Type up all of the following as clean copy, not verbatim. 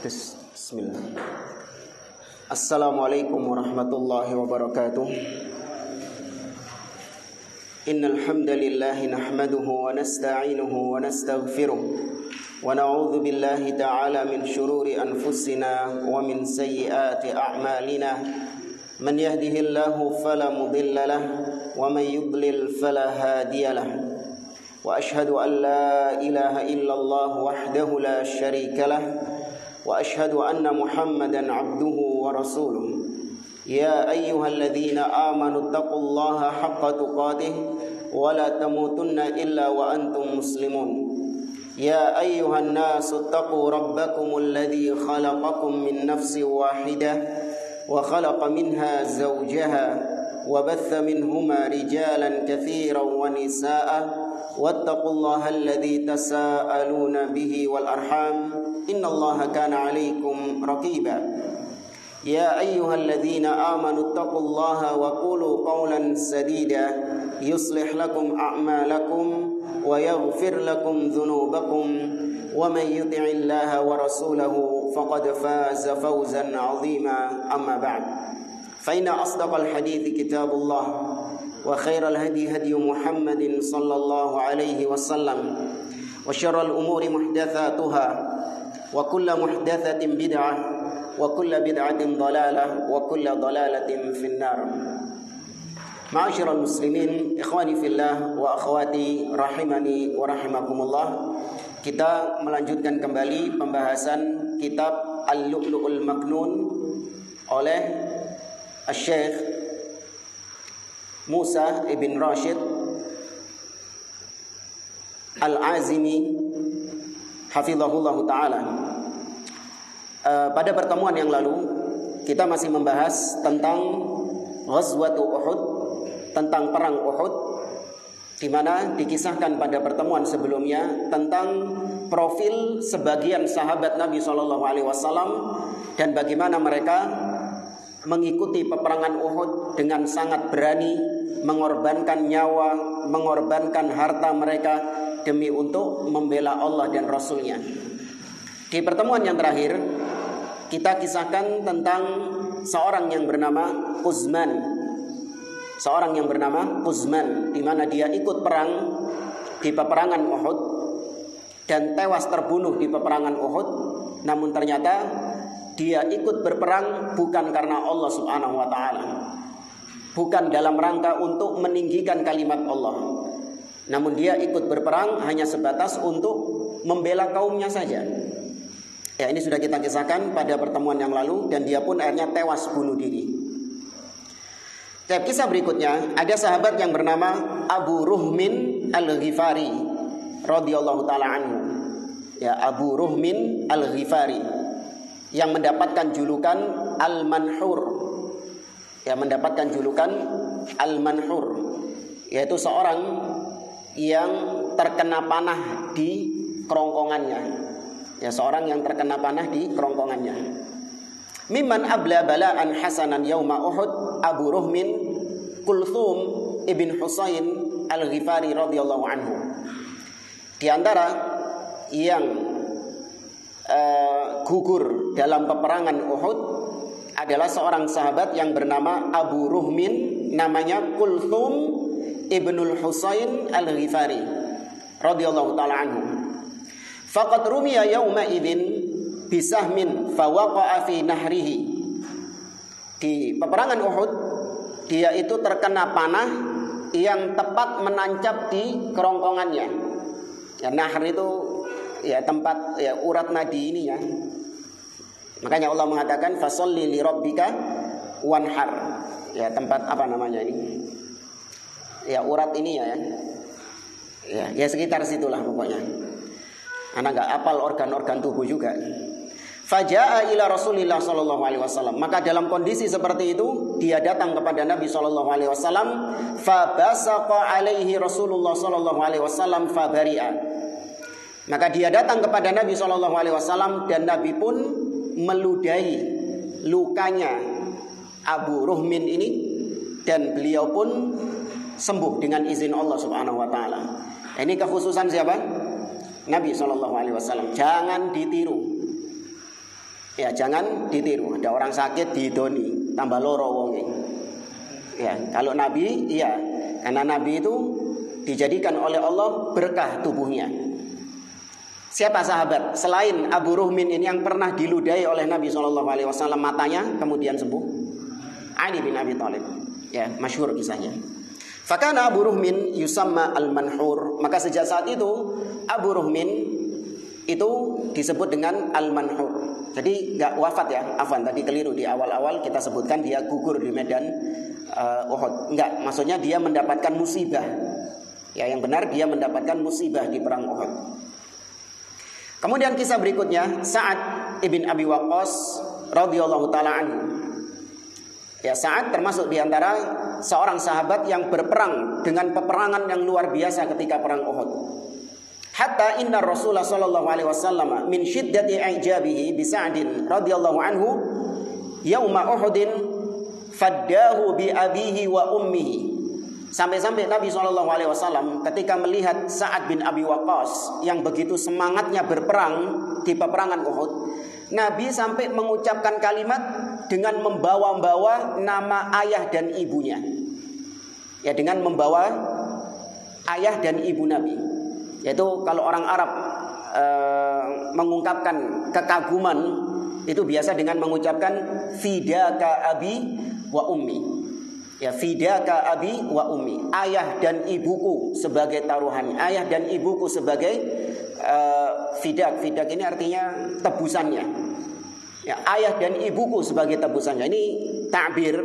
Bismillah. Assalamualaikum warahmatullahi wabarakatuh. Innal hamdalillah nahmaduhu wa nasta'inuhu wa nastaghfiruh wa na'udzu billahi ta'ala min shururi anfusina wa min sayyiati a'malina. Man yahdihillahu fala mudilla lahu wa man yudlil fala hadiya lahu. Wa ashhadu an la ilaha illallah wahdahu la syarika lahu wa ashhadu anna Muhammadan abduhu wa rasuluh. Ya ayyuhalladzina amanu taqullaha haqqa tuqatih wa la tamutunna illa wa antum muslimun. Ya ayyuhan nasu taqu rabbakumul ladzi khalaqakum min nafsin wahidah wa khalaqa minha zawjaha wa batha minhuma rijalan katsiran wa nisaa'a wattaqullaha alladzi tasaaluna bihi wal arham innallaha kana 'alaikum raqiba. Ya ayyuhalladzina amanu taqullaha wa qulu qawlan sadida yuslih lakum a'malakum wa yaghfir lakum dhunubakum wa man yuti'illaha wa rasulahu faqad faza fawzan 'azima. Amma ba'd. Fa inna asdaqal hadithi kitabullah wa khairal hadi hadi Muhammadin sallallahu alaihi wasallam wa syarral umuri muhdatsatuha wa kullu muhdatsatin bid'ah wa kullu bid'atin dhalalah wa kullu dhalalatin finnar. Ma'asyiral muslimin, ikhwani fillah wa akhwati rahimani wa rahimakumullah. Kita melanjutkan kembali pembahasan kitab Al-Lu'lu'ul Maknun oleh Syekh Musa ibn Rashid Al-Azimi hafizahullah ta'ala. Pada pertemuan yang lalu kita masih membahas tentang Ghazwatu Uhud, tentang perang Uhud, di mana dikisahkan pada pertemuan sebelumnya tentang profil sebagian sahabat Nabi SAW dan bagaimana mereka mengikuti peperangan Uhud dengan sangat berani, mengorbankan nyawa, mengorbankan harta mereka demi untuk membela Allah dan Rasulnya. Di pertemuan yang terakhir kita kisahkan tentang seorang yang bernama Utsman. Seorang yang bernama Utsman, di mana dia ikut perang di peperangan Uhud dan tewas terbunuh di peperangan Uhud. Namun ternyata dia ikut berperang bukan karena Allah Subhanahu wa ta'ala, bukan dalam rangka untuk meninggikan kalimat Allah, namun dia ikut berperang hanya sebatas untuk membela kaumnya saja. Ya, ini sudah kita kisahkan pada pertemuan yang lalu, dan dia pun akhirnya tewas bunuh diri. Kisah berikutnya, ada sahabat yang bernama Abu Ruhmin Al-Ghifari radhiyallahu ta'ala anhu. Ya, Abu Ruhmin Al-Ghifari yang mendapatkan julukan Al-Manhur. Ya, mendapatkan julukan Al-Manhur, yaitu seorang yang terkena panah di kerongkongannya. Ya, seorang yang terkena panah di kerongkongannya. Mimman abla bala'an hasanan yauma Uhud Abu Ruhmin Kulthum ibn Husain Al-Ghifari radhiyallahu anhu. Di antara yang gugur dalam peperangan Uhud adalah seorang sahabat yang bernama Abu Ruhmin, namanya Kulthum ibnul Husain Al-Ghifari radhiyallahu ta'ala anhu. Faqad rumiya yawma idzin bisahmin fawaqa'a fi nahrihi. Di peperangan Uhud dia itu terkena panah yang tepat menancap di kerongkongannya. Ya, nahr itu ya tempat ya urat nadi ini ya. Makanya Allah mengatakan fasholli li rabbika wanhar. Ya, tempat apa namanya ini? Ya urat ini ya. Ya sekitar situlah pokoknya. Anak enggak apal organ-organ tubuh juga. Faja'a ila Rasulillah sallallahu alaihi wasallam. Maka dalam kondisi seperti itu dia datang kepada Nabi sallallahu alaihi wasallam, fa basaqa alaihi Rasulullah sallallahu alaihi wasallam fa bari'a. Maka dia datang kepada Nabi sallallahu alaihi wasallam dan Nabi pun meludahi lukanya Abu Ruhmin ini dan beliau pun sembuh dengan izin Allah Subhanahu wa taala. Ini kekhususan siapa? Nabi sallallahu alaihi wasallam. Jangan ditiru. Ya, jangan ditiru. Ada orang sakit didoni, tambah loro wonge. Ya, kalau Nabi, iya, karena Nabi itu dijadikan oleh Allah berkah tubuhnya. Siapa sahabat selain Abu Ruhmin ini yang pernah diludahi oleh Nabi SAW matanya kemudian sembuh? Ali bin Abi Thalib. Ya, masyhur kisahnya. Fakana Abu Ruhmin yusamma al-manhur. Maka sejak saat itu Abu Ruhmin itu disebut dengan al-manhur. Jadi nggak wafat ya, afwan tadi keliru di awal-awal kita sebutkan dia gugur di medan Uhud. Enggak, maksudnya dia mendapatkan musibah. Ya, yang benar dia mendapatkan musibah di perang Uhud. Kemudian kisah berikutnya Sa'ad ibn Abi Waqqas radhiyallahu taala anhu. Ya, Sa'ad termasuk di antara seorang sahabat yang berperang dengan peperangan yang luar biasa ketika perang Uhud. Hatta inna Rasulullah sallallahu alaihi wasallam min syiddati i'jabihi bi Sa'din radhiyallahu anhu yauma Uhudin faddahu bi abihi wa ummihi. Sampai-sampai Nabi SAW ketika melihat Sa'ad bin Abi Waqqas yang begitu semangatnya berperang di peperangan Uhud, Nabi sampai mengucapkan kalimat dengan membawa-bawa nama ayah dan ibunya. Ya, dengan membawa ayah dan ibu Nabi. Yaitu kalau orang Arab mengungkapkan kekaguman itu biasa dengan mengucapkan fidaka abi wa ummi. Ya, fidaka abi wa ummi, ayah dan ibuku sebagai taruhan, ayah dan ibuku sebagai fidak. Fidak ini artinya tebusannya. Ya, ayah dan ibuku sebagai tebusannya. Ini ta'bir,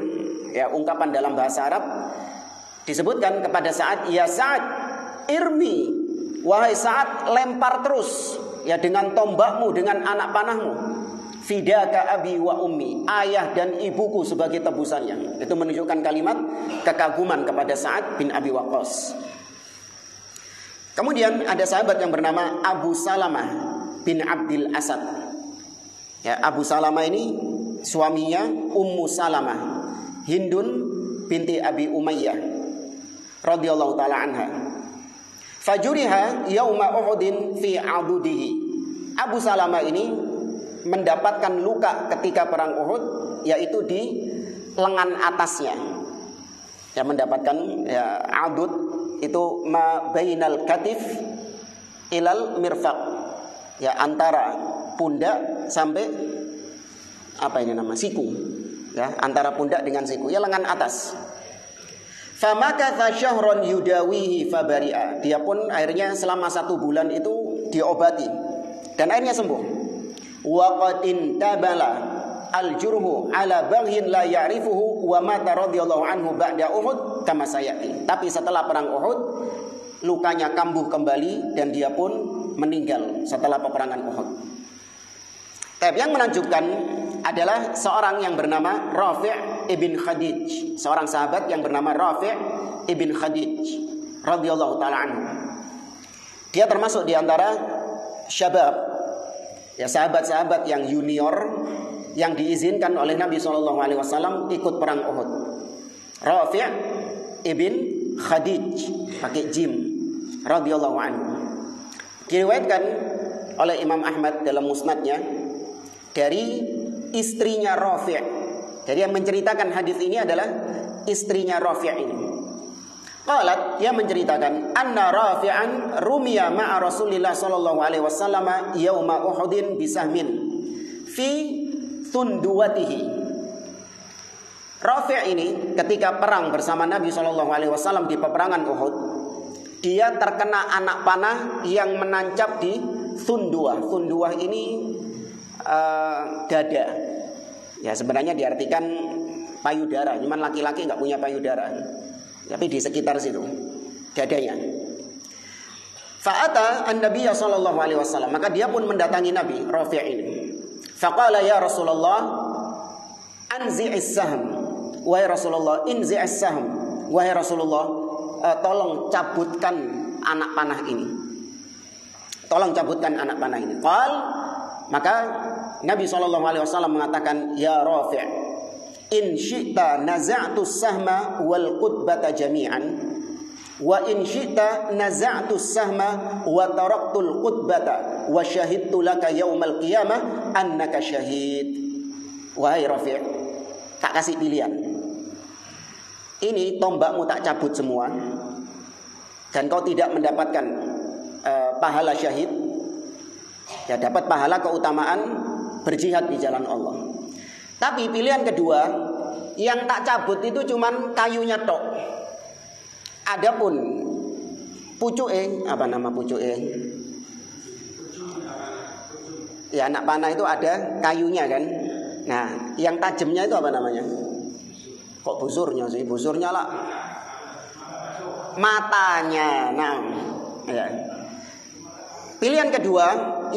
ya, ungkapan dalam bahasa Arab. Disebutkan kepada Sa'ad, ya Sa'ad, irmi, wahai Sa'ad, lempar terus ya dengan tombakmu, dengan anak panahmu. Fidaka abi wa ummi, ayah dan ibuku sebagai tebusannya. Itu menunjukkan kalimat kekaguman kepada Sa'ad bin Abi Waqqas. Kemudian ada sahabat yang bernama Abu Salamah bin Abdil Asad. Ya, Abu Salamah ini suaminya Ummu Salamah, Hindun binti Abi Umayyah radhiyallahu taala anha. Fajuriha yauma Uhudin fi adudihi. Abu Salamah ini mendapatkan luka ketika perang Uhud, yaitu di lengan atasnya. Ya, mendapatkan ya, adud itu ma bainal katif ilal mirfaq. Ya, antara pundak sampai apa ini nama siku. Ya, antara pundak dengan siku, ya lengan atas. Famakatha syahron yudawihi fabari'a. Dia pun akhirnya selama 1 bulan itu diobati dan akhirnya sembuh. Wa qad intabala al-jurhu ala baghin la ya'rifuhu wa mata radhiyallahu anhu ba'da Uhud kama sayati. Tapi setelah perang Uhud lukanya kambuh kembali dan dia pun meninggal setelah peperangan Uhud. Tapi yang menakjubkan adalah seorang yang bernama Rafi' ibn Khadij, seorang sahabat yang bernama Rafi' ibn Khadij radhiyallahu taala anhu. Dia termasuk di antara syabab, ya, sahabat-sahabat yang junior yang diizinkan oleh Nabi SAW ikut perang Uhud. Rafi' ibn Khadij pakai jim radhiyallahu anhu. Diriwayatkan oleh Imam Ahmad dalam musnadnya dari istrinya Rafi'. Jadi yang menceritakan hadis ini adalah istrinya Rafi' ini. Qalat, dia menceritakan anna Rafi'an rumiya ma'a Rasulillah sallallahu alaihi wasallam yauma Uhudin bisahmin fi thunduwatihi. Rafi' ini ketika perang bersama Nabi sallallahu alaihi wasallam di peperangan Uhud, dia terkena anak panah yang menancap di thunduwah. Thunduwah ini dada. Ya, sebenarnya diartikan payudara, cuman laki-laki enggak punya payudara. Tapi di sekitar situ dadanya. Fa'ata an-nabiy sallallahu alaihi wasallam, maka dia pun mendatangi Nabi Rafi' ini. Faqala ya Rasulullah anzi'is sahm. Wahai Rasulullah, inzi'is sahm. Wahai Rasulullah, tolong cabutkan anak panah ini. Tolong cabutkan anak panah ini. Qal, maka Nabi sallallahu alaihi wasallam mengatakan, ya Rafi', in syi'ta naza'tu sahma wal qutbata jami'an. Wa in syi'ta naza'tu sahma wa taraktul qutbata wa syahidtu laka yaumal qiyamah annaka syahid. Wahai Rafi', tak kasih pilihan. Ini tombakmu tak cabut semua dan kau tidak mendapatkan pahala syahid. Ya, dapat pahala keutamaan berjihad di jalan Allah. Tapi pilihan kedua, yang tak cabut itu cuman kayunya tok. Adapun pucuke, apa nama pucuke? Ya, anak panah itu ada kayunya kan. Nah, yang tajamnya itu apa namanya? Kok busurnya sih? Busurnya lah matanya. Nah, ya. Pilihan kedua,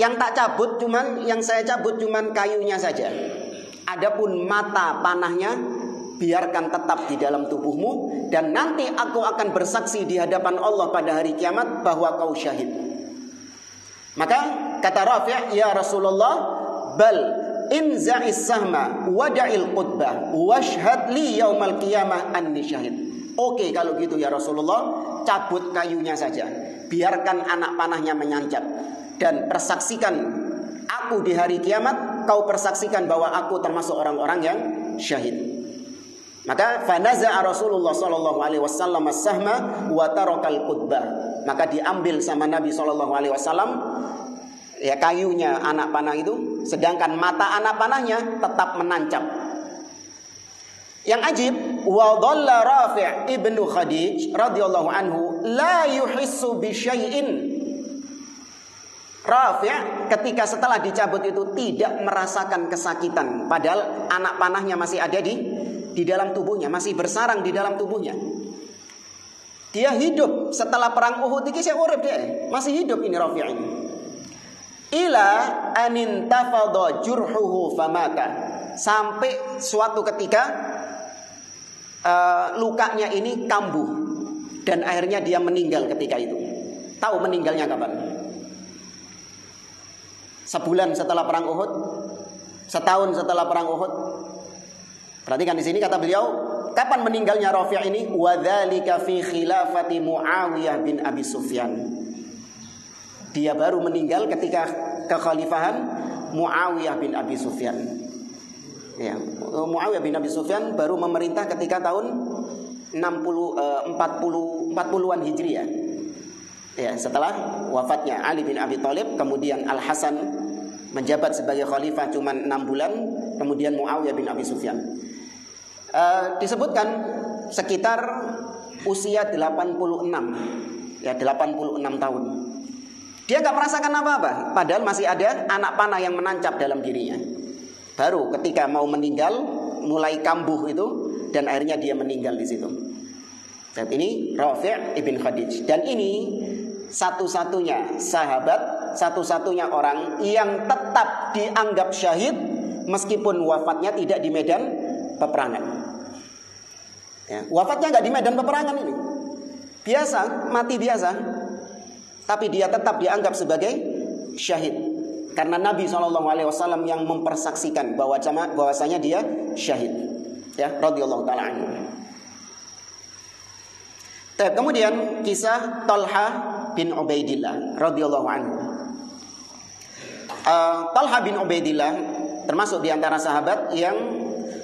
yang tak cabut yang saya cabut cuman kayunya saja. Adapun mata panahnya biarkan tetap di dalam tubuhmu dan nanti aku akan bersaksi di hadapan Allah pada hari kiamat bahwa kau syahid. Maka kata Rafi', ya Rasulullah, bal inza'is sahma wada'il qutbah washhad li yaumal qiyamah anni syahid. Oke, kalau gitu ya Rasulullah, cabut kayunya saja. Biarkan anak panahnya menyancap dan persaksikan aku di hari kiamat, kau persaksikan bahwa aku termasuk orang-orang yang syahid. Maka fanaza'a Rasulullah sallallahu alaihi wasallam as-sahma wa tarakal qutbah. Maka diambil sama Nabi sallallahu alaihi wasallam ya kayunya anak panah itu, sedangkan mata anak panahnya tetap menancap. Yang ajib, wa dhalla Rafi' ibnu Khadij radhiyallahu anhu la yuhissu bi syai'in. Rafi' ketika setelah dicabut itu tidak merasakan kesakitan, padahal anak panahnya masih ada di dalam tubuhnya, masih bersarang di dalam tubuhnya. Dia hidup setelah perang Uhud iki saya urip dia. Masih hidup ini Rafi' ini. Ila anin tafadha jurhuhu famata. Sampai suatu ketika lukanya ini kambuh dan akhirnya dia meninggal ketika itu. Tahu meninggalnya kapan? Sebulan setelah perang Uhud, setahun setelah perang Uhud. Perhatikan di sini kata beliau, kapan meninggalnya Rafi' ini? Wa dzalika fi khilafati Muawiyah bin Abi Sufyan. Dia baru meninggal ketika kekhalifahan Muawiyah bin Abi Sufyan. Ya, Muawiyah bin Abi Sufyan baru memerintah ketika tahun 40-an Hijriah. Ya, setelah wafatnya Ali bin Abi Thalib, kemudian Al Hasan menjabat sebagai khalifah cuma 6 bulan, kemudian Muawiyah bin Abi Sufyan. Disebutkan sekitar usia 86. Ya, 86 tahun. Dia nggak merasakan apa-apa, padahal masih ada anak panah yang menancap dalam dirinya. Baru ketika mau meninggal mulai kambuh itu dan akhirnya dia meninggal di situ. Dan ini Rafi' ibn Khadij, dan ini satu-satunya sahabat, satu-satunya orang yang tetap dianggap syahid meskipun wafatnya tidak di medan peperangan. Ya, wafatnya nggak di medan peperangan ini, biasa, mati biasa, tapi dia tetap dianggap sebagai syahid. Karena Nabi SAW yang mempersaksikan bahwasanya dia syahid, ya, radhiyallahu taala anhu. Kemudian kisah Talha bin Ubaidillah radhiyallahu anhu. Talha bin Ubaidillah termasuk di antara sahabat yang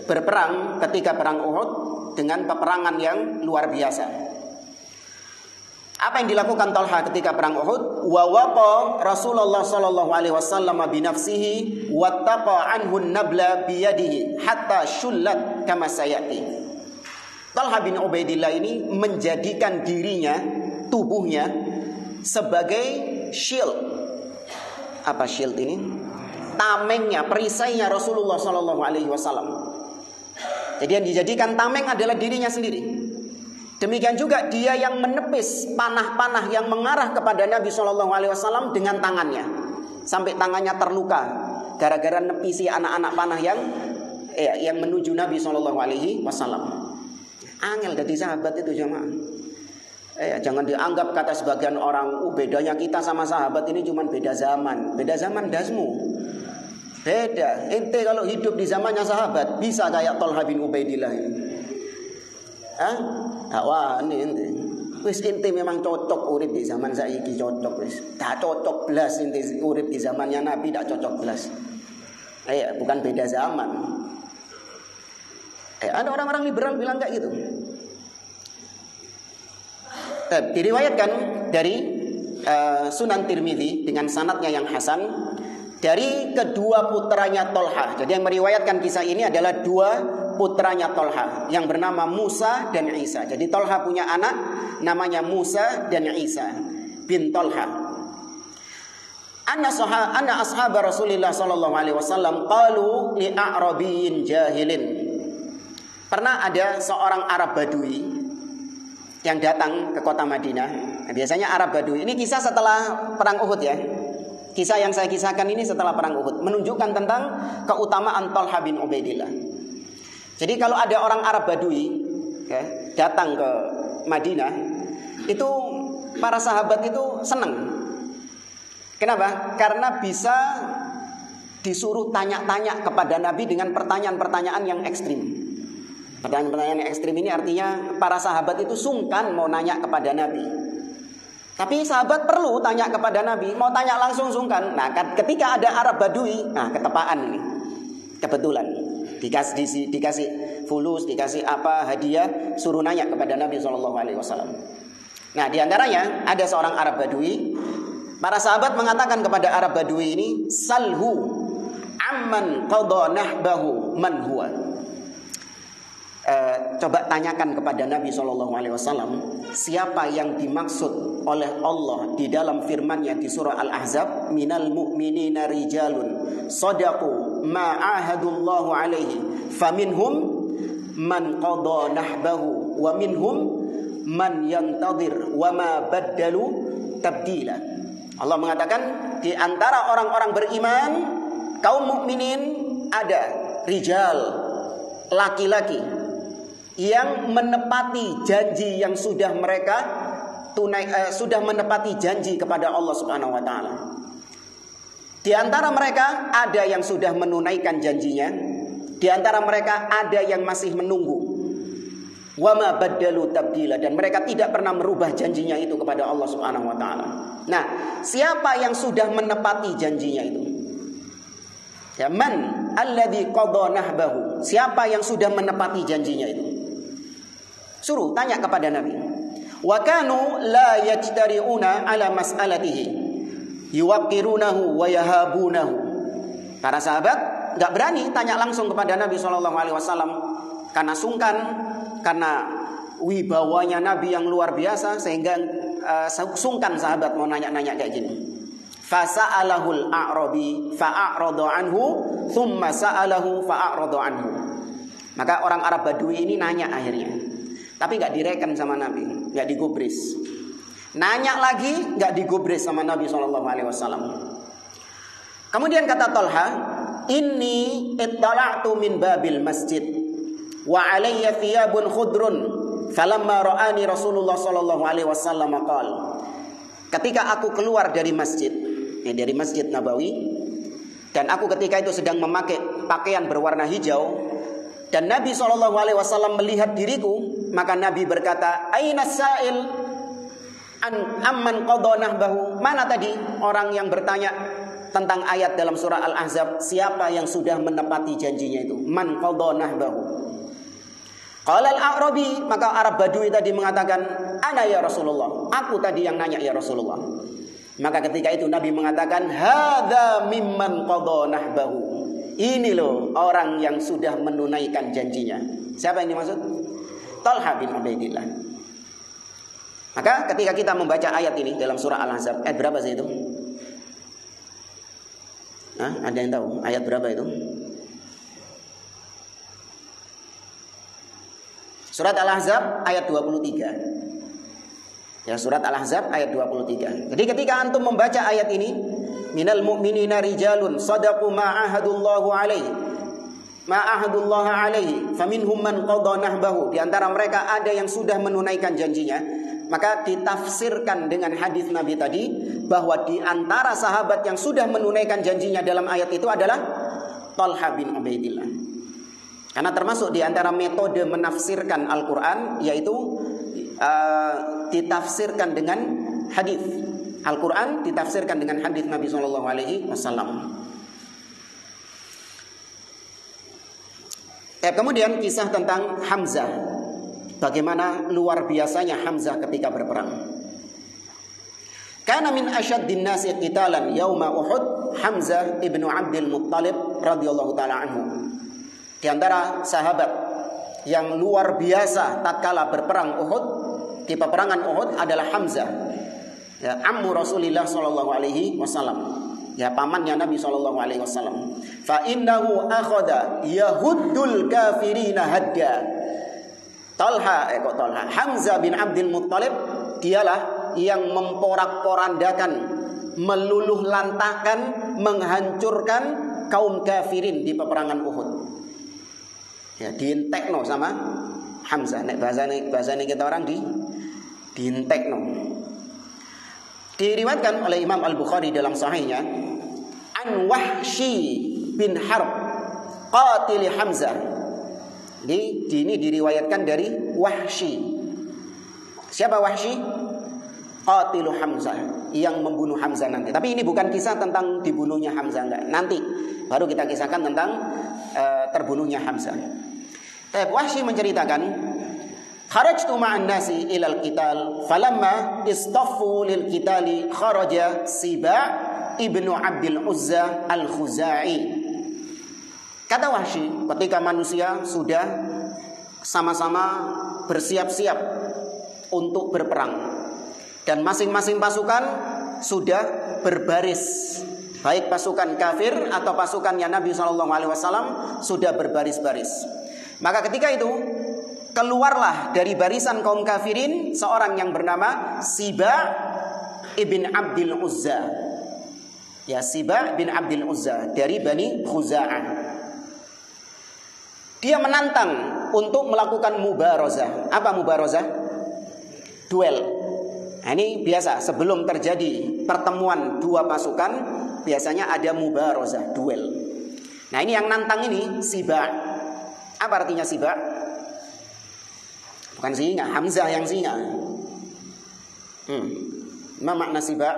berperang ketika perang Uhud dengan peperangan yang luar biasa. Apa yang dilakukan Talha ketika perang Uhud? Wa waqa Rasulullah sallallahu alaihi wasallam bi nafsihi wattaqa anhu an-nabla bi yadihi hatta syullat kama sayati. Talha bin Ubaidillah ini menjadikan dirinya, tubuhnya sebagai shield. Apa shield ini? Tamengnya, perisainya Rasulullah sallallahu alaihi wasallam. Jadi yang dijadikan tameng adalah dirinya sendiri. Demikian juga dia yang menepis panah-panah yang mengarah kepada Nabi SAW dengan tangannya, sampai tangannya terluka gara-gara nepisi anak-anak panah yang menuju Nabi SAW. Angel dari sahabat itu jemaah. Jangan dianggap kata sebagian orang, bedanya kita sama sahabat ini cuma beda zaman. Beda zaman dasmu. Beda. Ente kalau hidup di zamannya sahabat bisa kayak Talha bin Ubaidillah ini. Wah, ini ente. Wis inti memang cocok urip di zaman saiki cocok wis. Tak cocok belas inti urip di zamannya Nabi tak cocok belas. Bukan beda zaman. Ada orang-orang liberal bilang kayak gitu. Diriwayatkan dari Sunan Tirmidzi dengan sanadnya yang hasan dari kedua putranya Tolha. Jadi yang meriwayatkan kisah ini adalah dua putranya Tolha yang bernama Musa dan Isa. Jadi Tolha punya anak namanya Musa dan Isa bin Tolha. Anna ashab Rasulullah sallallahu alaihi wasallam qalu li a'rabiyyin jahilin. Pernah ada seorang Arab Badui yang datang ke kota Madinah. Biasanya Arab Badui. Ini kisah setelah perang Uhud ya. Kisah yang saya kisahkan ini setelah perang Uhud menunjukkan tentang keutamaan Tolha bin Ubaidillah. Jadi kalau ada orang Arab Badui datang ke Madinah, itu para sahabat itu senang. Kenapa? Karena bisa disuruh tanya-tanya kepada Nabi dengan pertanyaan-pertanyaan yang ekstrim. Pertanyaan-pertanyaan yang ekstrim ini artinya para sahabat itu sungkan mau nanya kepada Nabi. Tapi sahabat perlu tanya kepada Nabi, mau tanya langsung sungkan. Nah, ketika ada Arab Badui, ketepaan ini. Kebetulan dikasih fulus, dikasih apa hadiah, suruh nanya kepada Nabi SAW. Nah, diantaranya ada seorang Arab Badui. Para sahabat mengatakan kepada Arab Badui ini, salhu amman qadha nahbahu man huwa. Coba tanyakan kepada Nabi SAW, siapa yang dimaksud oleh Allah di dalam firman-Nya di surah Al-Ahzab, minal mu'minina rijalun sadaqu ma ahadullahu alaihi faminhum man qadha nahbahu wa minhum man yantadir wa ma baddalu tabdila. Allah mengatakan di antara orang-orang beriman kaum mukminin ada rijal, laki-laki yang menepati janji yang sudah mereka sudah menepati janji kepada Allah Subhanahu wa taala. Di antara mereka ada yang sudah menunaikan janjinya, di antara mereka ada yang masih menunggu. Wa ma baddalu tabdila, dan mereka tidak pernah merubah janjinya itu kepada Allah Subhanahu wa taala. Nah, siapa yang sudah menepati janjinya itu? Ya, man alladzi qadha nahbahu. Siapa yang sudah menepati janjinya itu? Suruh tanya kepada Nabi. Wa kanu la yajtari'una ala mas'alatihi yuwaqirunahu wa yahabunahu. Para sahabat enggak berani tanya langsung kepada Nabi SAW karena sungkan, karena wibawanya Nabi yang luar biasa sehingga sungkan sahabat mau nanya-nanya kayak gini. Fasa'alahul a'rabi fa'arada anhu thumma sa'alahu fa'arada anhu. Maka orang Arab Badui ini nanya akhirnya, tapi gak direken sama Nabi, gak digubris. Nanya lagi gak digubris sama Nabi SAW. Kemudian kata Tolha, inni ittala'tu min babil masjid wa alayya thiyabun khudrun falamma ra'ani Rasulullah SAW qala. Ketika aku keluar dari masjid, dari Masjid Nabawi, dan aku ketika itu sedang memakai pakaian berwarna hijau, dan Nabi SAW melihat diriku, maka Nabi berkata, aina sa'il amman qadha nahbahu. Mana tadi orang yang bertanya tentang ayat dalam surah Al-Ahzab, siapa yang sudah menepati janjinya itu? Man qadha nahbahu. Qala al-a'rabi, maka Arab Badui tadi mengatakan, ana ya Rasulullah, aku tadi yang nanya ya Rasulullah. Maka ketika itu Nabi mengatakan, hadza mimman qadha nahbahu. Ini loh orang yang sudah menunaikan janjinya. Siapa yang dimaksud? Tolha bin Ubaidillah. Maka ketika kita membaca ayat ini dalam surah Al-Ahzab, ayat berapa sih itu? Ada yang tahu ayat berapa itu? Surat Al-Ahzab ayat 23. Ya, surat Al-Ahzab ayat 23. Jadi ketika antum membaca ayat ini, minal mu'minina rijalun sadaqu ma ahadullahu alaihi faminhum man qadha nahbahu. Di antara mereka ada yang sudah menunaikan janjinya. Maka ditafsirkan dengan hadis Nabi tadi bahwa di antara sahabat yang sudah menunaikan janjinya dalam ayat itu adalah Tolha bin Ubaidillah. Karena termasuk di antara metode menafsirkan Al-Quran, yaitu ditafsirkan dengan hadis. Al-Quran ditafsirkan dengan hadis Nabi SAW. Kemudian kisah tentang Hamzah. Bagaimana luar biasanya Hamzah ketika berperang. Kana min asyaddin nasi qitalan yauma Uhud Hamzah ibnu Abdul Muttalib radhiyallahu taala anhu. Di antara sahabat yang luar biasa tatkala berperang Uhud, di peperangan Uhud adalah Hamzah. Ya, ammu Rasulillah sallallahu alaihi wasallam. Ya, pamannya Nabi sallallahu alaihi wasallam. Fa innahu akhadha yahuddul kafirina hadda. Talha Hamzah bin Abdul Muttalib dialah yang memporak-porandakan, meluluh lantakan, menghancurkan kaum kafirin di peperangan Uhud. Ya, dientekno sama Hamzah. Nek bahasane kita orang dientekno. Diriwayatkan oleh Imam Al-Bukhari dalam sahihnya, an Wahsy bin Harb qatil Hamzah. Ini diriwayatkan dari Wahsy. Siapa Wahsy? Qatilu Hamzah, yang membunuh Hamzah nanti. Tapi ini bukan kisah tentang dibunuhnya Hamzah, enggak. Nanti baru kita kisahkan tentang terbunuhnya Hamzah. Wahsy menceritakan, kharajtu ma'an nasi ilal qital falamma istaffu lil qitali kharaja Siba' ibnu Abdul Uzza al-Khuzai. Kata Wahsy, ketika manusia sudah sama-sama bersiap-siap untuk berperang dan masing-masing pasukan sudah berbaris, baik pasukan kafir atau pasukannya Nabi SAW sudah berbaris-baris. Maka ketika itu keluarlah dari barisan kaum kafirin seorang yang bernama Siba' ibn Abdul Uzza. Ya, Siba' bin Abdul Uzza dari Bani Khuza'ah. Dia menantang untuk melakukan mubarazah. Apa mubarazah? Duel. Nah, ini biasa sebelum terjadi pertemuan dua pasukan biasanya ada mubarazah, duel. Nah, ini yang nantang ini Siba'. Apa artinya Siba'? Bukan singa, Hamzah yang singa. Apa makna Siba'?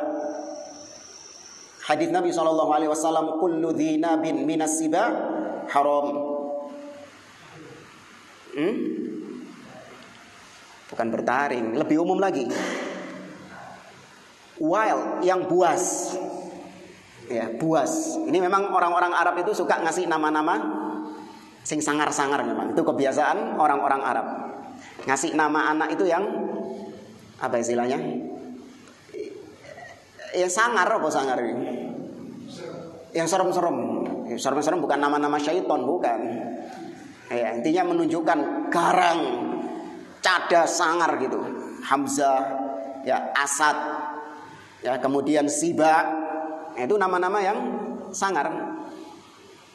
Hadis Nabi SAW, kullu dhinabin minas Siba' haram. Bukan bertaring, lebih umum lagi. Wild, yang buas. Ya, buas. Ini memang orang-orang Arab itu suka ngasih nama-nama sing sangar-sangar memang. Itu kebiasaan orang-orang Arab. Ngasih nama anak itu yang apa istilahnya? Yang sangar apa sangar ini? Yang serem-serem. Serem-serem bukan nama-nama syaiton, bukan. Ya, intinya menunjukkan garang, cadas, sangar gitu. Hamzah, ya, Asad, ya, kemudian Siba, itu nama-nama yang sangar.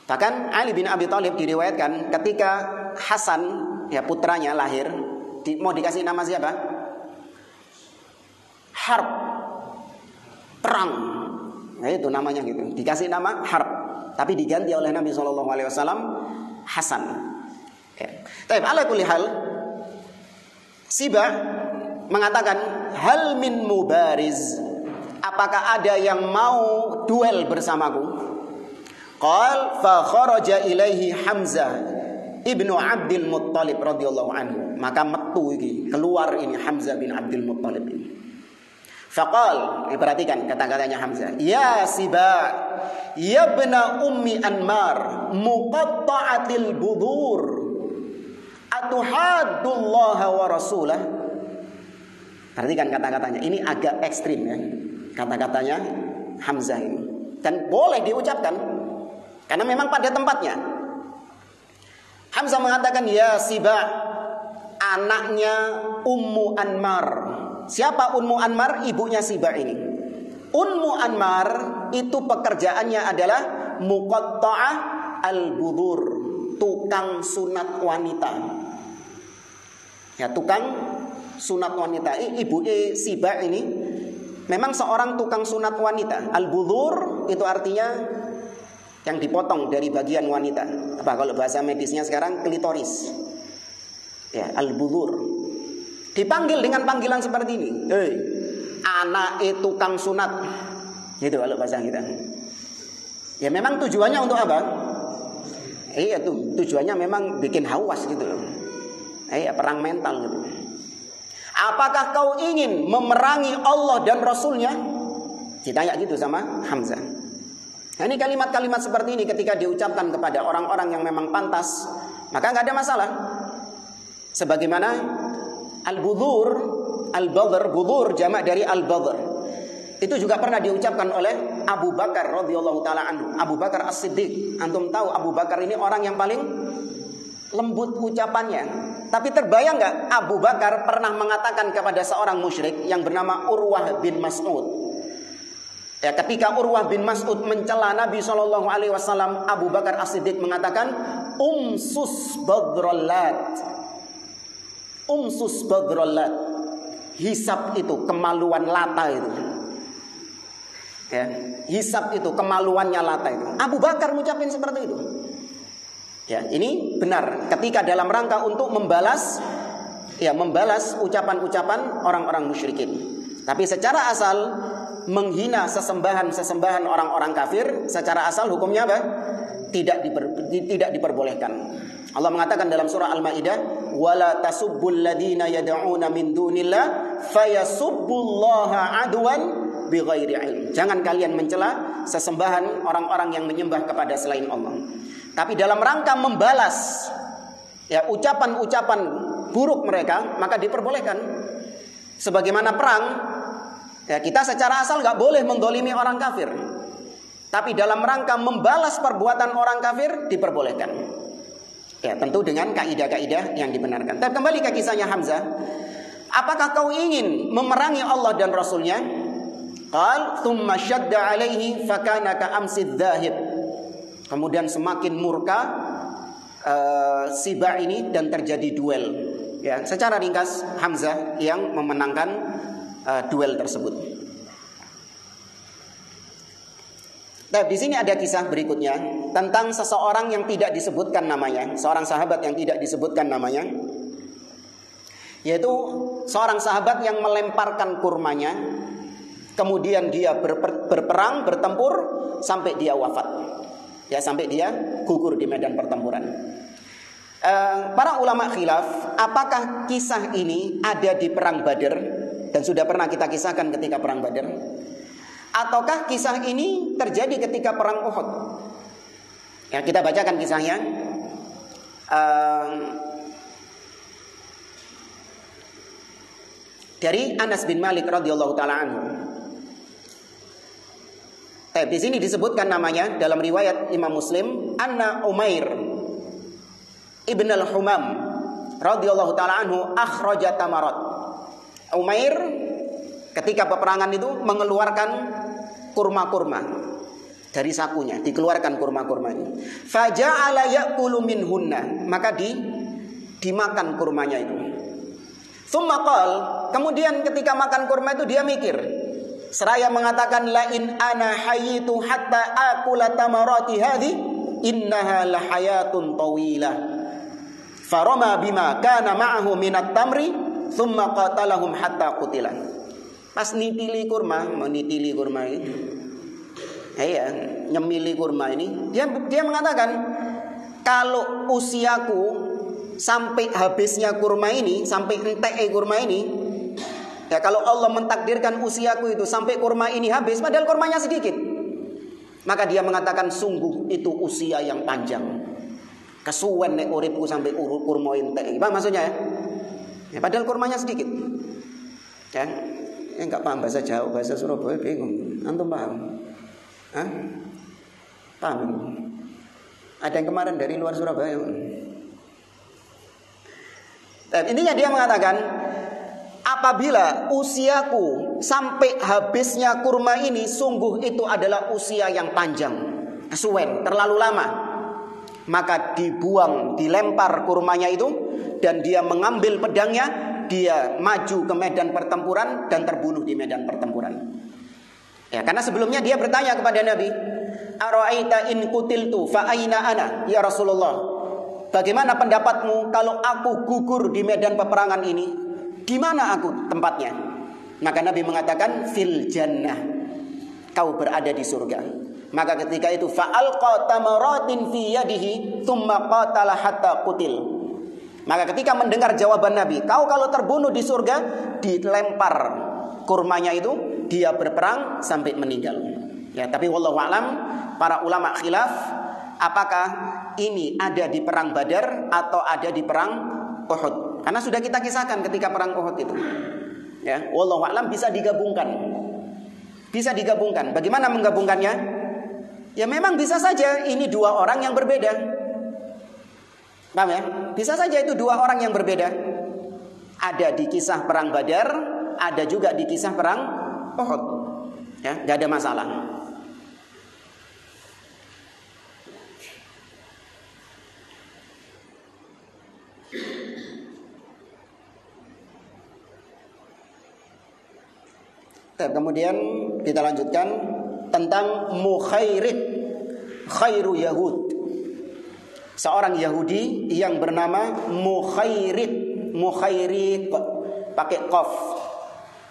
Bahkan Ali bin Abi Thalib diriwayatkan ketika Hasan, ya, putranya lahir, mau dikasih nama siapa? Harb, perang. Nah, itu namanya gitu. Dikasih nama Harb, tapi diganti oleh Nabi SAW Hasan. Tapi ala kulli hal, Siba mengatakan, hal min mubariz, apakah ada yang mau duel bersamaku? Qal fa kharaja ilaihi Hamzah ibnu Abdul Muttalib radhiyallahu anhu. Maka metu iki, keluar ini Hamzah bin Abdul Muttalib ini. Faqal, perhatikan kata-katanya Hamzah, ya Siba, ya bna ummi Anmar, muqatta'atil budur, atuhaddullaha wa rasulah. Perhatikan kata-katanya, ini agak ekstrim ya, kata-katanya Hamzah ini. Dan boleh diucapkan, karena memang pada tempatnya. Hamzah mengatakan, ya Siba, anaknya Ummu Anmar. Siapa Ummu Anmar? Ibunya Siba ini. Ummu Anmar itu pekerjaannya adalah muqatta'ah al-budur, tukang sunat wanita. Ya, tukang sunat wanita. Ibu Siba ini memang seorang tukang sunat wanita. Al-budur itu artinya yang dipotong dari bagian wanita. Apa kalau bahasa medisnya sekarang klitoris. Ya, al-budur. Dipanggil dengan panggilan seperti ini. Hei, anak itu tukang sunat. Gitu kalau bahasa kita. Ya memang tujuannya untuk apa? Iya tuh, tujuannya memang bikin hawas gitu loh. Iya, perang mental gitu. Apakah kau ingin memerangi Allah dan Rasulnya? Ditanya gitu sama Hamzah. Nah, ini kalimat-kalimat seperti ini ketika diucapkan kepada orang-orang yang memang pantas, maka nggak ada masalah. Sebagaimana al-budhur, al-badr, budhur jamak dari al-badr. Itu juga pernah diucapkan oleh Abu Bakar radhiyallahu taala anhu. Abu Bakar As-Siddiq. Antum tahu Abu Bakar ini orang yang paling lembut ucapannya. Tapi terbayang nggak Abu Bakar pernah mengatakan kepada seorang musyrik yang bernama Urwah bin Mas'ud. Ya, ketika Urwah bin Mas'ud mencela Nabi SAW, Abu Bakar As-Siddiq mengatakan, Umsus badrollat. Umsus badrollat. Hisab itu kemaluan Lata itu. Ya, hisab itu kemaluannya Lata itu. Abu Bakar mengucapkan seperti itu. Ya, ini benar ketika dalam rangka untuk membalas ucapan-ucapan orang-orang musyrikin. Tapi secara asal menghina sesembahan orang-orang kafir, secara asal hukumnya apa? Tidak diperbolehkan. Allah mengatakan dalam surah Al-Maidah, "Wala tasubbul ladina yad'una min dunillah fayasubbullaha adwan bighairi ilm." Jangan kalian mencela sesembahan orang-orang yang menyembah kepada selain Allah. Tapi dalam rangka membalas ucapan-ucapan buruk mereka, maka diperbolehkan. Sebagaimana perang, kita secara asal nggak boleh mendolimi orang kafir. Tapi dalam rangka membalas perbuatan orang kafir diperbolehkan. Ya, tentu dengan kaidah-kaidah yang dibenarkan. Tapi kembali ke kisahnya Hamzah. Apakah kau ingin memerangi Allah dan Rasulnya? Qal thumma shadda alaihi fakana ka amsid dhahib. Kemudian semakin murka Siba ini dan terjadi duel. Ya, secara ringkas Hamzah yang memenangkan duel tersebut. Nah, di sini ada kisah berikutnya tentang seseorang yang tidak disebutkan namanya, seorang sahabat yang tidak disebutkan namanya, yaitu seorang sahabat yang melemparkan kurmanya, kemudian dia berperang, bertempur sampai dia wafat, ya sampai dia gugur di medan pertempuran. Para ulama khilaf, apakah kisah ini ada di perang Badar dan sudah pernah kita kisahkan ketika perang Badar, ataukah kisah ini terjadi ketika perang Uhud? Ya, kita bacakan kisahnya. Dari Anas bin Malik radhiyallahu taala anhu. Di sini disebutkan namanya dalam riwayat Imam Muslim, anna Umair ibn al-Humam radhiyallahu taala anhu akhraja tamarat. Umair ketika peperangan itu mengeluarkan kurma-kurma dari sakunya, dikeluarkan kurma-kurma ini. Faja'ala ya'kulu minhunna, maka dimakan kurmanya itu. Tsumma qala, kemudian ketika makan kurma itu dia mikir, seraya mengatakan, la in ana hayyitu hatta akula tamarati hadhi innaha lahayatun tawilah. Farama bima kana ma'ahu minat tamri tsumma qatalahum hatta qutila. Pas menitili kurma ini, nyemili kurma ini, dia mengatakan, kalau usiaku sampai habisnya kurma ini, sampai entek kurma ini, ya kalau Allah mentakdirkan usiaku itu sampai kurma ini habis, padahal kurmanya sedikit, maka dia mengatakan sungguh itu usia yang panjang. Kesuwen nek uripku sampai kurma entek. Apa maksudnya ya? Ya padahal kurmanya sedikit. Ya, enggak paham bahasa Jawa, bahasa Surabaya bingung. Antum paham? Hah? Paham? Ada yang kemarin dari luar Surabaya. Intinya dia mengatakan, apabila usiaku sampai habisnya kurma ini, sungguh itu adalah usia yang panjang, kesuwen, terlalu lama. Maka dibuang, dilempar kurmanya itu, dan dia mengambil pedangnya, dia maju ke medan pertempuran dan terbunuh di medan pertempuran. Ya, karena sebelumnya dia bertanya kepada Nabi, ara'aita in qutiltu fa aina ana ya Rasulullah? Bagaimana pendapatmu kalau aku gugur di medan peperangan ini? Di mana aku tempatnya? Maka Nabi mengatakan fil jannah, kau berada di surga. Maka ketika itu fa'alqa tamaratin fi yadihi thumma qatala hatta qutil. Maka ketika mendengar jawaban Nabi, kau kalau terbunuh di surga, dilempar kurmanya itu, dia berperang sampai meninggal. Ya, tapi wallahu alam, para ulama khilaf apakah ini ada di perang Badar atau ada di perang Uhud. Karena sudah kita kisahkan ketika perang Uhud itu. Ya, wallahu alam bisa digabungkan. Bisa digabungkan. Bagaimana menggabungkannya? Ya memang bisa saja ini dua orang yang berbeda. Paham ya? Bisa saja itu dua orang yang berbeda. Ada di kisah perang Badar, ada juga di kisah perang Uhud. Ya, enggak ada masalah. Kemudian kita lanjutkan tentang Mukhairid, khairu Yahud. Seorang Yahudi yang bernama Mukhairid. Mukhairid pakai qaf.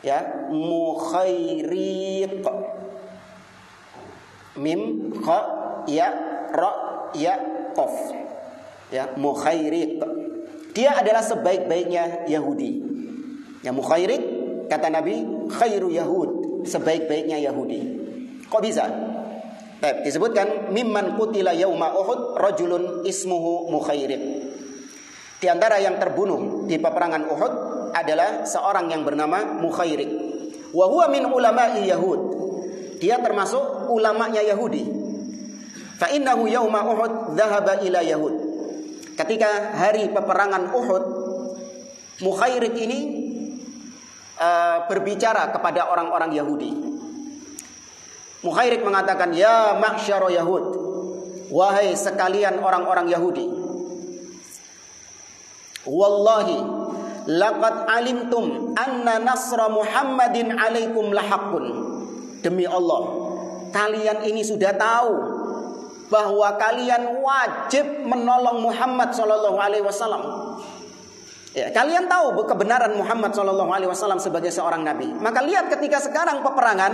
Ya, Mukhairid. Mim kha ya ra ya qaf. Ya, Mukhairid. Dia adalah sebaik-baiknya Yahudi. Ya, Mukhairid kata Nabi, khairu Yahud, sebaik-baiknya Yahudi. Kok bisa? Disebutkan mimman qutila yauma Uhud rajulun ismuhu Mukhairid. Di antara yang terbunuh di peperangan Uhud adalah seorang yang bernama Mukhairid. Wa huwa min ulama'i Yahud. Dia termasuk ulamanya Yahudi. Fa innahu yauma Uhud dhahaba ila Yahud. Ketika hari peperangan Uhud, Mukhairid ini berbicara kepada orang-orang Yahudi. Mukhairid mengatakan, ya ma'syara Yahud, wahai sekalian orang-orang Yahudi, wallahi laqad alimtum anna nasra Muhammadin alaikum lahaqqun. Demi Allah, kalian ini sudah tahu bahwa kalian wajib menolong Muhammad sallallahu alaihi wasallam. Ya, kalian tahu kebenaran Muhammad SAW sebagai seorang nabi. Maka lihat ketika sekarang peperangan,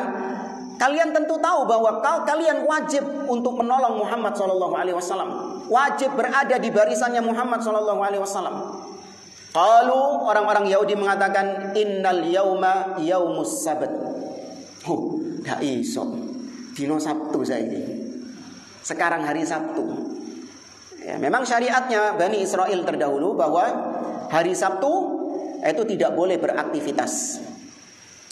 kalian tentu tahu bahwa kalian wajib untuk menolong Muhammad SAW. Wajib berada di barisannya Muhammad SAW. Kalau orang-orang Yahudi mengatakan innal yauma yaumus sabat. Gak iso. Dino Sabtu saiki. Sekarang hari Sabtu. Ya, memang syariatnya Bani Israel terdahulu bahwa hari Sabtu itu tidak boleh beraktivitas.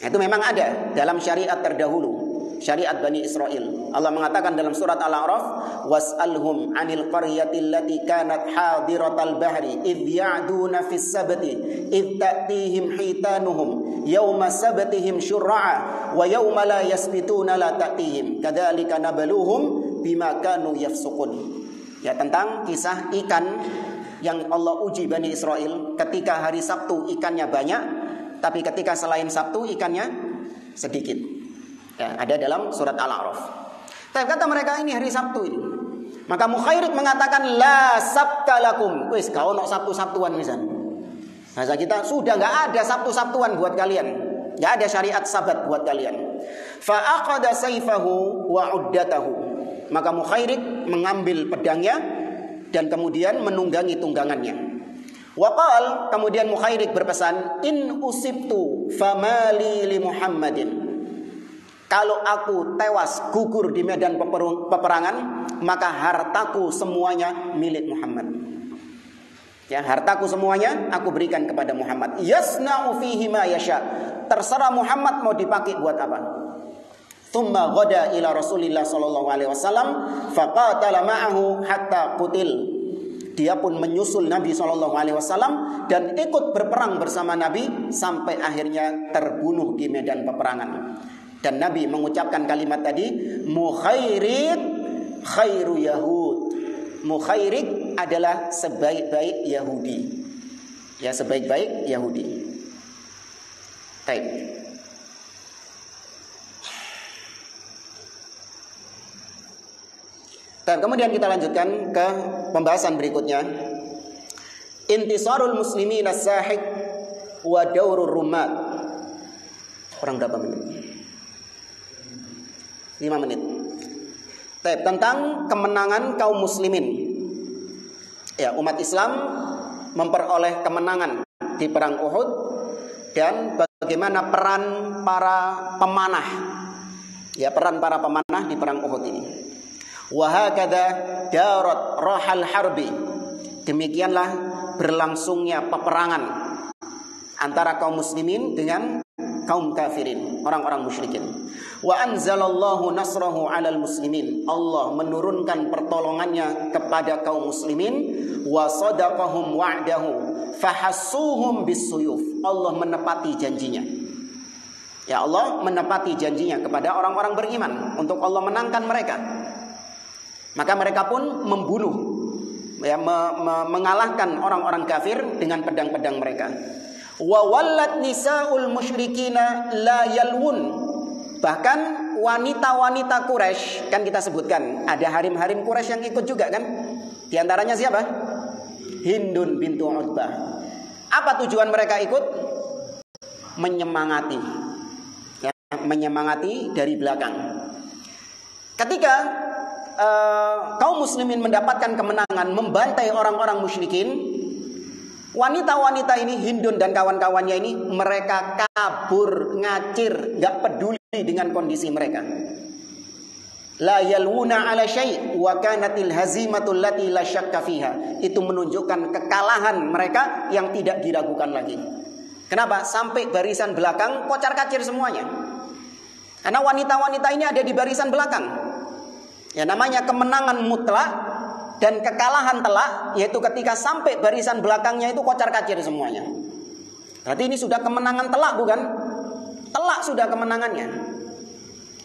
Itu memang ada dalam syariat terdahulu, syariat Bani Israel. Allah mengatakan dalam surat Al-A'raf, was'alhum 'anil qaryati allati kanat hadiratal bahri idh ya'duna fis sabti idh ta'tihim hitanuhum yawma sabtihim syur'a wa yawma la yasbituna la ta'tihim kadzalika nabluhum bima kanu yafsukun. Ya, tentang kisah ikan yang Allah uji Bani Israel. Ketika hari Sabtu ikannya banyak, tapi ketika selain Sabtu ikannya sedikit. Ya, ada dalam surat Al-A'raf. Tapi kata mereka ini hari Sabtu ini. Maka Mukhairid mengatakan la sabta lakum. Wis kau nok Sabtu-Sabtuan misan. Bahasa kita sudah enggak ada Sabtu-Sabtuan buat kalian. Enggak ada syariat Sabat buat kalian. Fa aqada sayfahu wa uddatahu. Maka Mukhairid mengambil pedangnya dan kemudian menunggangi tunggangannya. Waqal, kemudian Mukhairid berpesan, in usibtu famali li Muhammadin. Kalau aku tewas gugur di medan peperangan, maka hartaku semuanya milik Muhammad. Ya, hartaku semuanya aku berikan kepada Muhammad. Yasna'u fihi ma yasha. Terserah Muhammad mau dipakai buat apa. Thumma ghada ila Rasulillah sallallahu alaihi wasallam faqatala ma'ahu hatta qutil. Dia pun menyusul Nabi sallallahu alaihi wasallam dan ikut berperang bersama Nabi sampai akhirnya terbunuh di medan peperangan. Dan Nabi mengucapkan kalimat tadi, Mukhairid khairu Yahud. Mukhairid adalah sebaik-baik Yahudi. Ya, sebaik-baik Yahudi. Baik. Dan kemudian kita lanjutkan ke pembahasan berikutnya. Intisarul muslimin as-sahih wa daurur rummat. Kurang berapa menit? 5 menit. Tentang kemenangan kaum muslimin. Ya, umat Islam memperoleh kemenangan di perang Uhud dan bagaimana peran para pemanah. Ya, peran para pemanah di perang Uhud ini. Wa hakadha darat rahal harbi. Demikianlah berlangsungnya peperangan antara kaum muslimin dengan kaum kafirin, orang-orang musyrikin. Wa anzalallahu nasrahu 'alal muslimin. Allah menurunkan pertolongannya kepada kaum muslimin. Wa sadaqahum wa'dahu fahassuhum bisuyuf. Allah menepati janjinya. Ya, Allah menepati janjinya kepada orang-orang beriman untuk Allah menangkan mereka. Maka mereka pun membunuh, ya, mengalahkan orang-orang kafir dengan pedang-pedang mereka. Wa wallat nisaul musyrikina la yalwun. Bahkan wanita-wanita Quraisy, kan kita sebutkan ada harim-harim Quraisy yang ikut juga kan? Di antaranya siapa? Hindun bintu Utbah. Apa tujuan mereka ikut? Menyemangati, ya, menyemangati dari belakang. Ketika kaum muslimin mendapatkan kemenangan membantai orang-orang musyrikin, wanita-wanita ini, Hindun dan kawan-kawannya ini, mereka kabur, ngacir, gak peduli dengan kondisi mereka. La yalwuna ala syai' wa kanatil hazimatul lati la syakka fiha. Itu menunjukkan kekalahan mereka yang tidak diragukan lagi. Kenapa? Sampai barisan belakang kocar-kacir semuanya. Karena wanita-wanita ini ada di barisan belakang. Ya, namanya kemenangan mutlak dan kekalahan telak, yaitu ketika sampai barisan belakangnya itu kocar-kacir semuanya. Berarti ini sudah kemenangan telak, bukan? Telak sudah kemenangannya.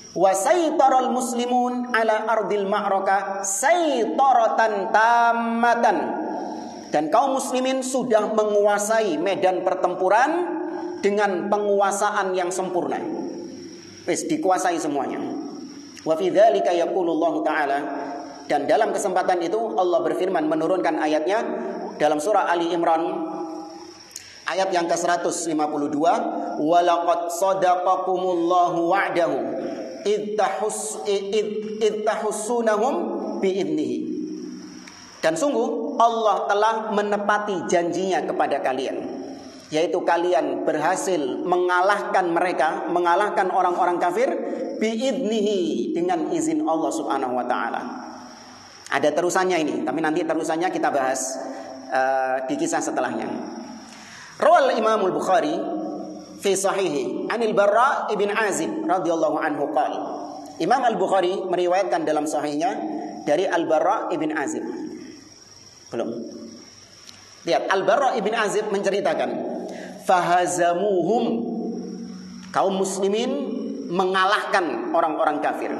Wa saytaral muslimun ala ardil ma'rakah saytaratan tammatan. Dan kaum muslimin sudah menguasai medan pertempuran dengan penguasaan yang sempurna. Wis dikuasai semuanya. Wa fi dzalika yaqulullahu ta'ala. Dan dalam kesempatan itu Allah berfirman menurunkan ayatnya dalam surah Ali Imran ayat yang ke-152, walaqad sadaqakumullahu wa'dahu id tahussunahum bi'idnihi. Dan sungguh Allah telah menepati janjinya kepada kalian, yaitu kalian berhasil mengalahkan mereka, mengalahkan orang-orang kafir bi'idnihi, dengan izin Allah Subhanahu wa taala. Ada terusannya ini, tapi nanti terusannya kita bahas di kisah setelahnya. Rawal Imam Al-Bukhari fi sahihi anil Barra ibn Azib radhiyallahu anhu qala. Imam Al-Bukhari meriwayatkan dalam sahihnya dari Al-Barra ibn Azib. Belum. Lihat, Al-Barra ibn Azib menceritakan, fahazamuhum, kaum muslimin mengalahkan orang-orang kafir.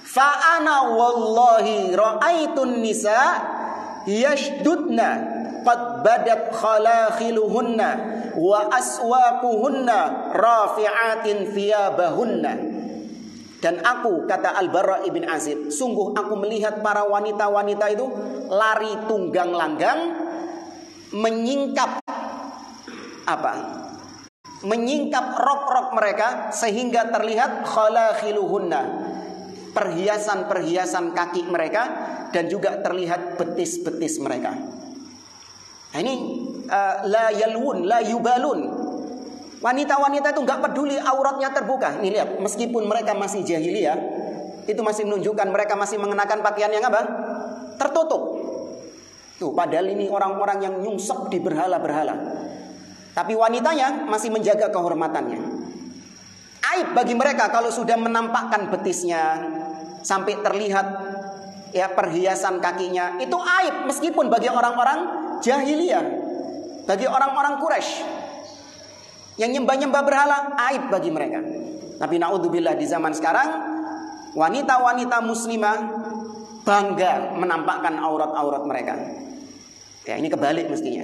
Fa ana wallahi ra'aitun nisa yashdudna qad badat khalakhiluhunna wa aswaquhunna rafi'atin thiyabahunna. Dan aku, kata Al-Barra ibn Azib, sungguh aku melihat para wanita-wanita itu lari tunggang langgang, menyingkap menyingkap rok-rok mereka sehingga terlihat khalakhiluhunna, perhiasan-perhiasan kaki mereka, dan juga terlihat betis-betis mereka. Nah, ini la yalwun, la yubalun. Wanita-wanita itu nggak peduli auratnya terbuka. Nih lihat, meskipun mereka masih jahiliyah, itu masih menunjukkan mereka masih mengenakan pakaian yang apa? Tertutup. Tuh, padahal ini orang-orang yang nyungsep di berhala-berhala. Tapi wanitanya masih menjaga kehormatannya. Aib bagi mereka kalau sudah menampakkan betisnya sampai terlihat ya perhiasan kakinya. Itu aib meskipun bagi orang-orang jahiliyah, bagi orang-orang Quraisy yang nyembah-nyembah berhala, aib bagi mereka. Tapi naudzubillah, di zaman sekarang wanita-wanita muslimah bangga menampakkan aurat-aurat mereka. Ya, ini kebalik mestinya.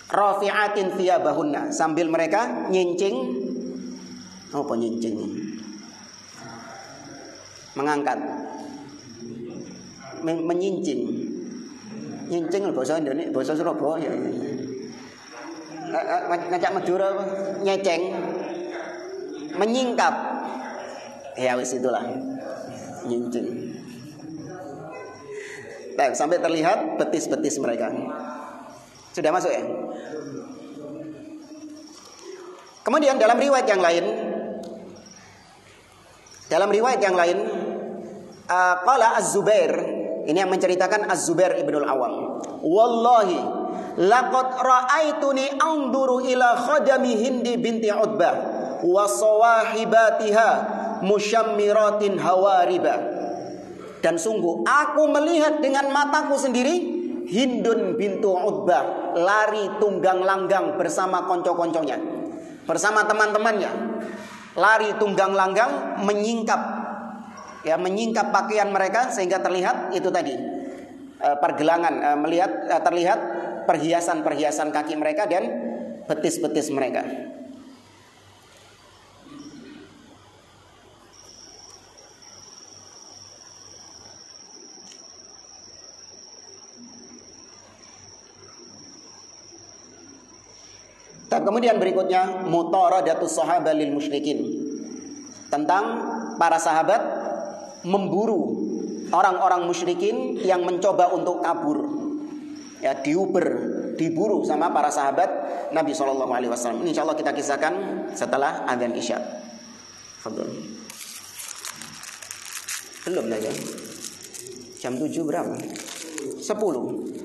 Rafi'atin thiyabahunna, sambil mereka nyincing. Apa nyincing? Mengangkat, menyincing. Nyincing bahasa Indonesia, bahasa Surabaya. ngajak Madura nyeceng, menyingkap. Ya wis itulah. Nyincing. Nah, sampai terlihat betis-betis mereka. Sudah masuk ya? Kemudian dalam riwayat yang lain, qala Az-Zubair, ini yang menceritakan Az-Zubair ibnul Awam. Wallahi laqad ra'aituni anzuru ila khadami Hindi binti Utbah wa sawahibatiha musyammiratin hawariba. Dan sungguh aku melihat dengan mataku sendiri Hindun bintu Utbah lari tunggang langgang bersama konco-konconya, bersama teman-temannya, lari tunggang langgang menyingkap pakaian mereka sehingga terlihat itu tadi pergelangan, terlihat perhiasan-perhiasan kaki mereka dan betis-betis mereka. Kemudian berikutnya mutaradatus sahabah lil musyrikin, tentang para sahabat memburu orang-orang musyrikin yang mencoba untuk kabur. Ya, diburu sama para sahabat Nabi SAW. Ini insyaallah kita kisahkan setelah adzan Isya. Fadhol. Belum lagi. Jam 7 berapa? 10.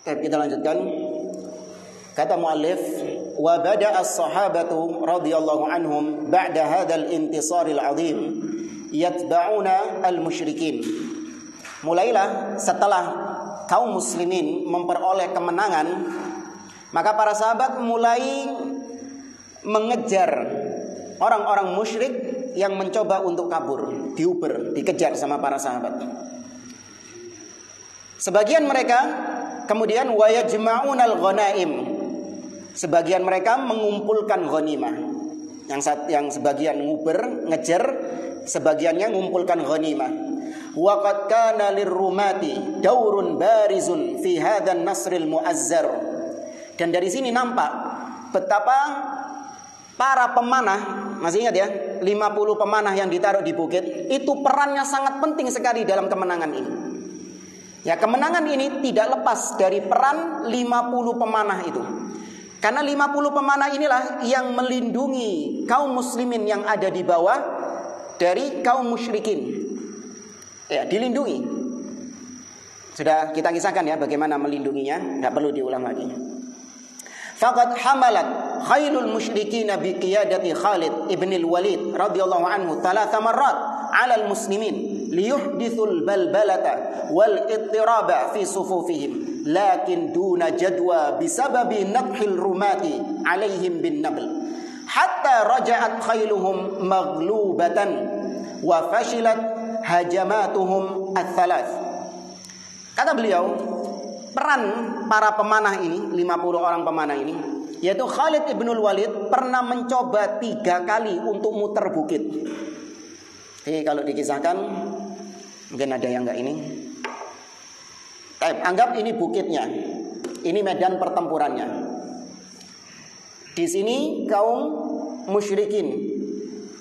Kita lanjutkan. Kata muallif, wa bada'a as-sahabatu radhiyallahu anhum ba'da hadzal intisar al-'azim yatba'una al-musyrikin. Mulailah setelah kaum muslimin memperoleh kemenangan, maka para sahabat mulai mengejar orang-orang musyrik yang mencoba untuk kabur, dikejar sama para sahabat. Sebagian mereka kemudian wayajma'unal ghanaim. Sebagian mereka mengumpulkan ghanimah. Yang sebagian ngejar, sebagiannya mengumpulkan ghanimah. Wa qad kana lirrumati daurun barizun fi hadzal nasril mu'azzar. Dan dari sini nampak betapa para pemanah, masih ingat ya, 50 pemanah yang ditaruh di bukit, itu perannya sangat penting sekali dalam kemenangan ini. Ya, kemenangan ini tidak lepas dari peran 50 pemanah itu. Karena 50 pemanah inilah yang melindungi kaum muslimin yang ada di bawah dari kaum musyrikin. Ya, dilindungi. Sudah kita kisahkan ya bagaimana melindunginya, enggak perlu diulang lagi. Faqad hamalat khailul musyrikin bi qiyadati Khalid ibn al-Walid radhiyallahu anhu 3 marrat 'ala al-muslimin liyuhdithul balbalata wal ittiraba fi sufufihim lakin duna jadwa bisababi nadhil rumati 'alaihim bin nabl hatta raja'at khailuhum maghlubatan wa fashilat hajamatuhum ats-thalath. Kata beliau, peran para pemanah ini, 50 orang pemanah ini, yaitu Khalid ibnul Walid pernah mencoba 3 kali untuk muter bukit. Jadi kalau dikisahkan, mungkin ada yang enggak ini. Anggap ini bukitnya, ini medan pertempurannya. Di sini kaum musyrikin,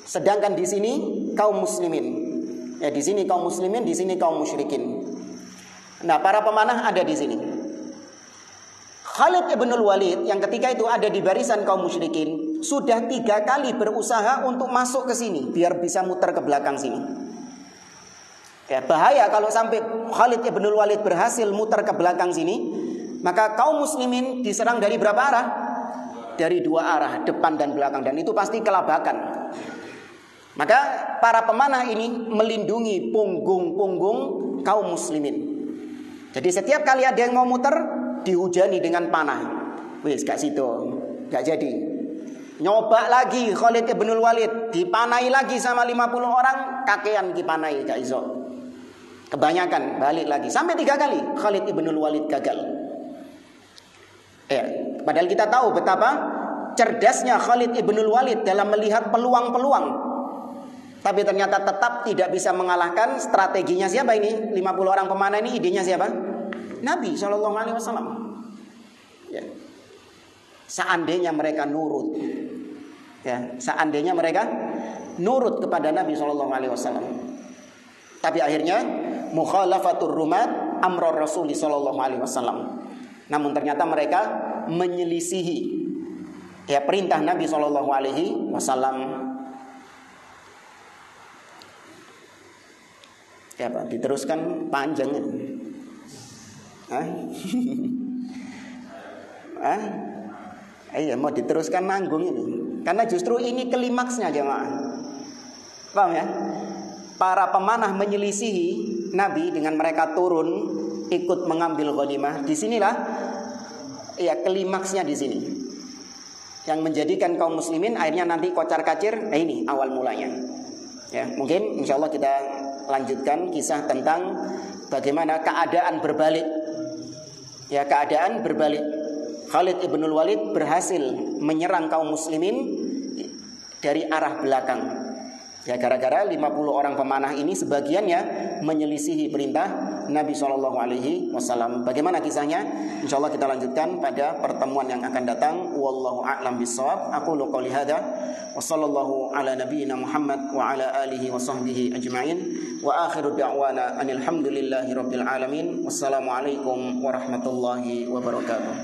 sedangkan di sini kaum muslimin. Ya, di sini kaum muslimin, di sini kaum musyrikin. Nah, para pemanah ada di sini. Khalid ibnul Walid yang ketika itu ada di barisan kaum musyrikin sudah 3 kali berusaha untuk masuk ke sini biar bisa muter ke belakang sini. Ya, bahaya kalau sampai Khalid ibnul Walid berhasil muter ke belakang sini, maka kaum muslimin diserang dari berapa arah? Dari 2 arah, depan dan belakang, dan itu pasti kelabakan. Maka para pemanah ini melindungi punggung-punggung kaum muslimin. Jadi setiap kali ada yang mau muter, dihujani dengan panah. Wis gak situ, gak jadi. Nyoba lagi Khalid ibnul Walid, dipanai lagi sama 50 orang, kakean dipanai gak iso. Kebanyakan, balik lagi. Sampai 3 kali Khalid ibnul Walid gagal. Padahal kita tahu betapa cerdasnya Khalid ibnul Walid dalam melihat peluang-peluang. Tapi ternyata tetap tidak bisa mengalahkan strateginya siapa ini? 50 orang pemanah ini idenya siapa? Nabi SAW. Ya. Seandainya mereka nurut, ya, seandainya mereka nurut kepada Nabi SAW. Tapi akhirnya mukhalafatur rumat amror Rasul SAW. Namun ternyata mereka menyelisihi ya perintah Nabi SAW. Ya Pak, diteruskan panjang ini. Iya, mau diteruskan nanggung ini. Karena justru ini klimaksnya jemaah. Paham ya? Para pemanah menyelisihi Nabi dengan mereka turun ikut mengambil ghanimah. Disinilah ya klimaksnya di sini. Yang menjadikan kaum muslimin akhirnya nanti kocar-kacir. Ini awal mulanya. Ya, mungkin insyaallah kita lanjutkan kisah tentang bagaimana keadaan berbalik. Ya, keadaan berbalik. Khalid ibnul Walid berhasil menyerang kaum muslimin dari arah belakang. Ya, gara-gara 50 orang pemanah ini sebagiannya menyelisihi perintah Nabi SAW. Bagaimana kisahnya? Insyaallah kita lanjutkan pada pertemuan yang akan datang. Wallahu a'lam bishawab. Aqulu qouli hadza wa sallallahu ala nabiyyina Muhammad wa ala alihi wa sahbihi ajma'in. Wa akhiru da'wana anil hamdulillahi rabbil alamin. Wassalamu alaikum warahmatullahi wabarakatuh.